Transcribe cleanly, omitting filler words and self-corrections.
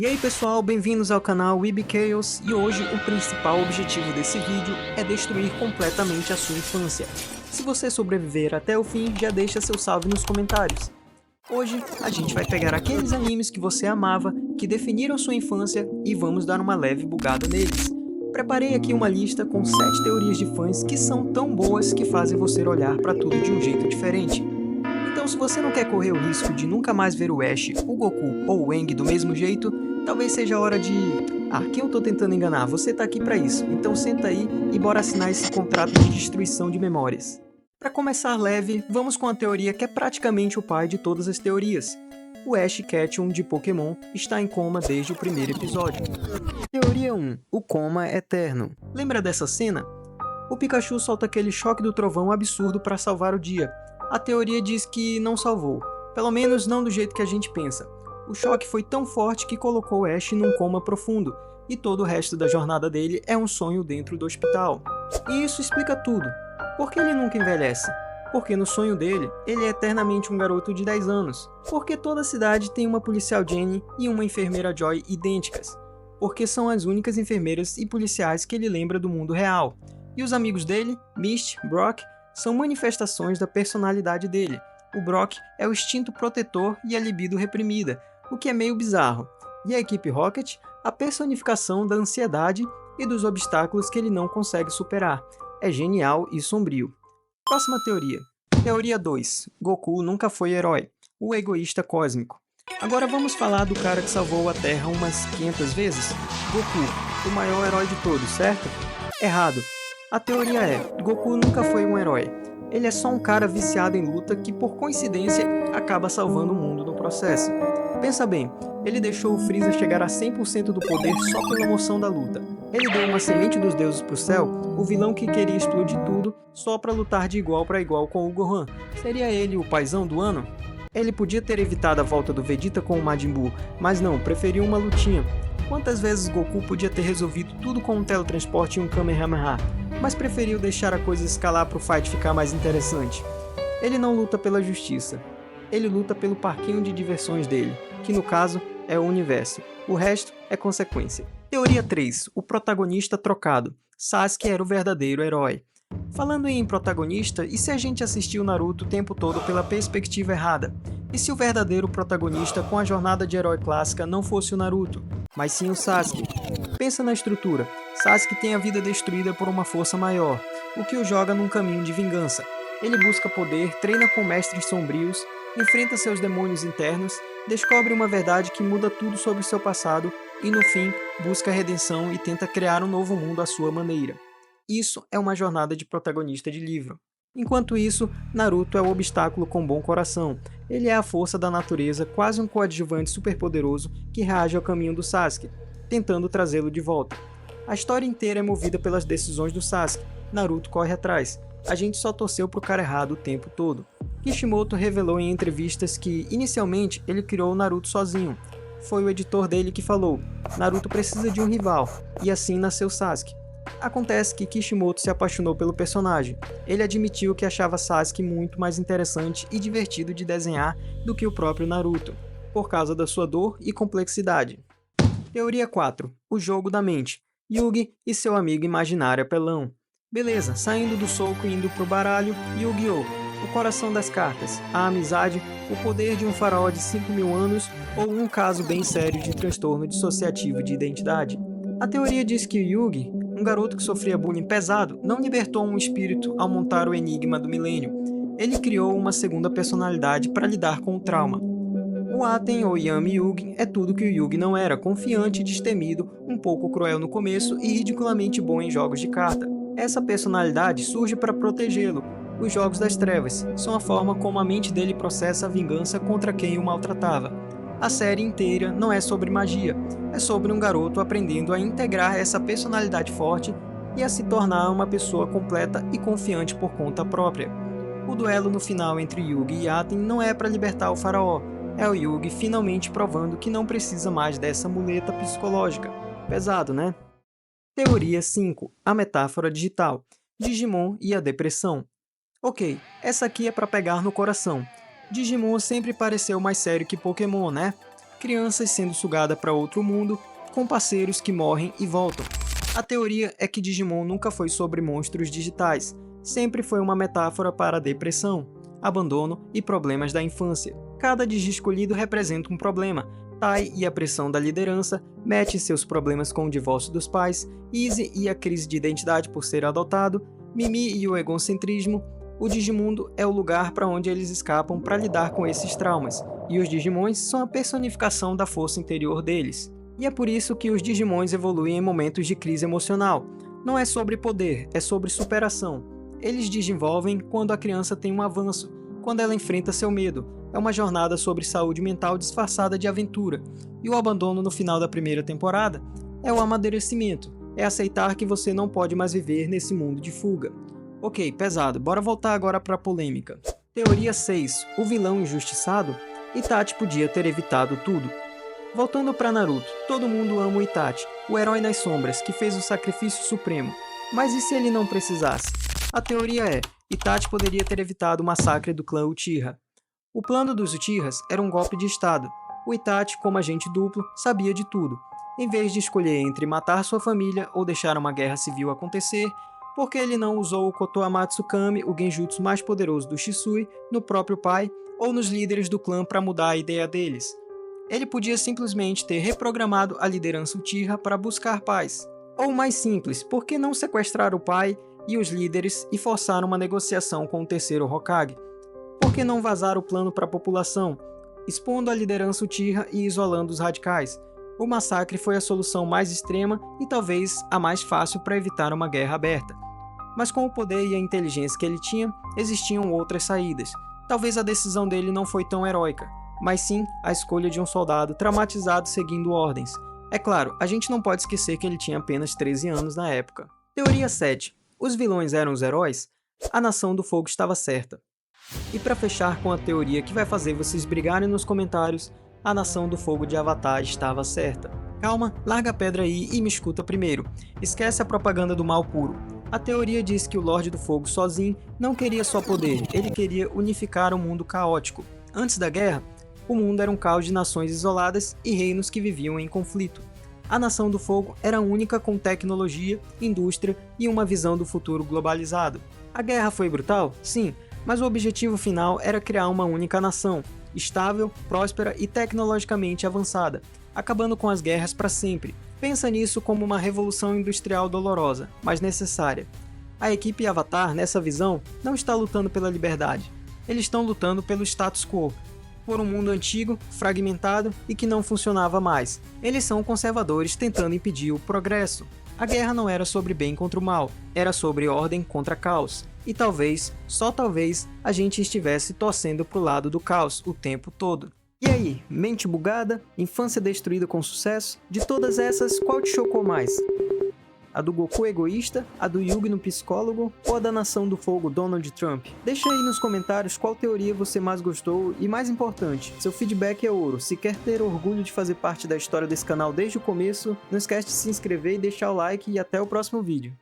E aí pessoal, bem-vindos ao canal Weeb Chaos, e hoje o principal objetivo desse vídeo é destruir completamente a sua infância. Se você sobreviver até o fim, já deixa seu salve nos comentários. Hoje a gente vai pegar aqueles animes que você amava, que definiram sua infância, e vamos dar uma leve bugada neles. Preparei aqui uma lista com 7 teorias de fãs que são tão boas que fazem você olhar para tudo de um jeito diferente. Então, se você não quer correr o risco de nunca mais ver o Ash, o Goku ou o Aang do mesmo jeito, talvez seja a hora de... quem eu tô tentando enganar? Você tá aqui pra isso, então senta aí e bora assinar esse contrato de destruição de memórias. Pra começar leve, vamos com a teoria que é praticamente o pai de todas as teorias. O Ash Ketchum de Pokémon está em coma desde o primeiro episódio. Teoria 1. O coma eterno. Lembra dessa cena? O Pikachu solta aquele choque do trovão absurdo para salvar o dia. A teoria diz que não salvou, pelo menos não do jeito que a gente pensa. O choque foi tão forte que colocou o Ash num coma profundo, e todo o resto da jornada dele é um sonho dentro do hospital. E isso explica tudo. Por que ele nunca envelhece? Porque no sonho dele, ele é eternamente um garoto de 10 anos. Porque toda a cidade tem uma policial Jenny e uma enfermeira Joy idênticas. Porque são as únicas enfermeiras e policiais que ele lembra do mundo real. E os amigos dele, Misty, Brock, são manifestações da personalidade dele. O Brock é o instinto protetor e a libido reprimida, o que é meio bizarro. E a equipe Rocket, a personificação da ansiedade e dos obstáculos que ele não consegue superar. É genial e sombrio. Próxima teoria. Teoria 2. Goku nunca foi herói. O egoísta cósmico. Agora vamos falar do cara que salvou a Terra umas 500 vezes? Goku, o maior herói de todos, certo? Errado. A teoria é, Goku nunca foi um herói. Ele é só um cara viciado em luta que, por coincidência, acaba salvando o mundo no processo. Pensa bem, ele deixou o Freeza chegar a 100% do poder só pela emoção da luta. Ele deu uma semente dos deuses pro céu, o vilão que queria explodir tudo, só pra lutar de igual para igual com o Gohan. Seria ele o paizão do ano? Ele podia ter evitado a volta do Vegeta com o Majin Buu, mas não, preferiu uma lutinha. Quantas vezes Goku podia ter resolvido tudo com um teletransporte e um Kamehameha, mas preferiu deixar a coisa escalar pro fight ficar mais interessante? Ele não luta pela justiça. Ele luta pelo parquinho de diversões dele, que no caso é o universo. O resto é consequência. Teoria 3. O protagonista trocado. Sasuke era o verdadeiro herói. Falando em protagonista, e se a gente assistiu Naruto o tempo todo pela perspectiva errada? E se o verdadeiro protagonista com a jornada de herói clássica não fosse o Naruto, mas sim o Sasuke? Pensa na estrutura. Sasuke tem a vida destruída por uma força maior, o que o joga num caminho de vingança. Ele busca poder, treina com mestres sombrios, enfrenta seus demônios internos, descobre uma verdade que muda tudo sobre seu passado e, no fim, busca redenção e tenta criar um novo mundo à sua maneira. Isso é uma jornada de protagonista de livro. Enquanto isso, Naruto é o obstáculo com bom coração. Ele é a força da natureza, quase um coadjuvante superpoderoso que reage ao caminho do Sasuke, tentando trazê-lo de volta. A história inteira é movida pelas decisões do Sasuke. Naruto corre atrás. A gente só torceu pro cara errado o tempo todo. Kishimoto revelou em entrevistas que, inicialmente, ele criou o Naruto sozinho. Foi o editor dele que falou, Naruto precisa de um rival, e assim nasceu Sasuke. Acontece que Kishimoto se apaixonou pelo personagem. Ele admitiu que achava Sasuke muito mais interessante e divertido de desenhar do que o próprio Naruto, por causa da sua dor e complexidade. Teoria 4. O jogo da mente. Yugi e seu amigo imaginário apelão. Beleza, saindo do soco e indo pro baralho, Yu-Gi-Oh! O coração das cartas, a amizade, o poder de um faraó de 5.000 anos ou um caso bem sério de transtorno dissociativo de identidade. A teoria diz que Yugi, um garoto que sofria bullying pesado, não libertou um espírito ao montar o enigma do milênio. Ele criou uma segunda personalidade para lidar com o trauma. O Aten ou Yami Yugi é tudo que o Yugi não era, confiante, destemido, um pouco cruel no começo e ridiculamente bom em jogos de carta. Essa personalidade surge para protegê-lo. Os Jogos das Trevas são a forma como a mente dele processa a vingança contra quem o maltratava. A série inteira não é sobre magia, é sobre um garoto aprendendo a integrar essa personalidade forte e a se tornar uma pessoa completa e confiante por conta própria. O duelo no final entre Yugi e Aten não é para libertar o faraó, é o Yugi finalmente provando que não precisa mais dessa muleta psicológica. Pesado, né? Teoria 5. A metáfora digital. Digimon e a depressão. Ok, essa aqui é para pegar no coração. Digimon sempre pareceu mais sério que Pokémon, né? crianças sendo sugadas para outro mundo, com parceiros que morrem e voltam. A teoria é que Digimon nunca foi sobre monstros digitais, sempre foi uma metáfora para a depressão, abandono e problemas da infância. Cada Digi escolhido representa um problema. Tai e a pressão da liderança, Matt e seus problemas com o divórcio dos pais, Izzy e a crise de identidade por ser adotado, Mimi e o egocentrismo. O Digimundo é o lugar para onde eles escapam para lidar com esses traumas, e os Digimons são a personificação da força interior deles. E é por isso que os Digimons evoluem em momentos de crise emocional. Não é sobre poder, é sobre superação. Eles desenvolvem quando a criança tem um avanço, quando ela enfrenta seu medo. É uma jornada sobre saúde mental disfarçada de aventura. E o abandono no final da primeira temporada é o amadurecimento, é aceitar que você não pode mais viver nesse mundo de fuga. Ok, pesado, bora voltar agora para a polêmica. Teoria 6. O vilão injustiçado? Itachi podia ter evitado tudo. Voltando para Naruto, todo mundo ama o Itachi, o herói nas sombras que fez o sacrifício supremo. Mas e se ele não precisasse? A teoria é, Itachi poderia ter evitado o massacre do clã Uchiha. O plano dos Uchihas era um golpe de estado. O Itachi, como agente duplo, sabia de tudo. Em vez de escolher entre matar sua família ou deixar uma guerra civil acontecer, por que ele não usou o Kotoamatsu Kami, o genjutsu mais poderoso do Shisui, no próprio pai ou nos líderes do clã para mudar a ideia deles? Ele podia simplesmente ter reprogramado a liderança Uchiha para buscar paz. Ou mais simples, por que não sequestrar o pai e os líderes e forçar uma negociação com o terceiro Hokage? Por que não vazar o plano para a população, expondo a liderança Uchiha e isolando os radicais? O massacre foi a solução mais extrema e talvez a mais fácil para evitar uma guerra aberta. Mas com o poder e a inteligência que ele tinha, existiam outras saídas. Talvez a decisão dele não foi tão heróica, mas sim a escolha de um soldado traumatizado seguindo ordens. É claro, a gente não pode esquecer que ele tinha apenas 13 anos na época. Teoria 7. Os vilões eram os heróis? A Nação do Fogo estava certa. E para fechar com a teoria que vai fazer vocês brigarem nos comentários, a Nação do Fogo de Avatar estava certa. Calma, larga a pedra aí e me escuta primeiro. Esquece a propaganda do mal puro. A teoria diz que o Lorde do Fogo sozinho não queria só poder, ele queria unificar um mundo caótico. Antes da guerra, o mundo era um caos de nações isoladas e reinos que viviam em conflito. A Nação do Fogo era única com tecnologia, indústria e uma visão do futuro globalizado. A guerra foi brutal? Sim, mas o objetivo final era criar uma única nação, estável, próspera e tecnologicamente avançada, acabando com as guerras para sempre. Pensa nisso como uma revolução industrial dolorosa, mas necessária. A equipe Avatar, nessa visão, não está lutando pela liberdade. Eles estão lutando pelo status quo, por um mundo antigo, fragmentado e que não funcionava mais. Eles são conservadores tentando impedir o progresso. A guerra não era sobre bem contra o mal, era sobre ordem contra caos. E talvez, só talvez, a gente estivesse torcendo pro lado do caos o tempo todo. E aí, mente bugada? Infância destruída com sucesso? De todas essas, qual te chocou mais? A do Goku egoísta, a do Yugi no psicólogo ou a da Nação do Fogo Donald Trump? Deixa aí nos comentários qual teoria você mais gostou e, mais importante, seu feedback é ouro. Se quer ter orgulho de fazer parte da história desse canal desde o começo, não esquece de se inscrever e deixar o like e até o próximo vídeo.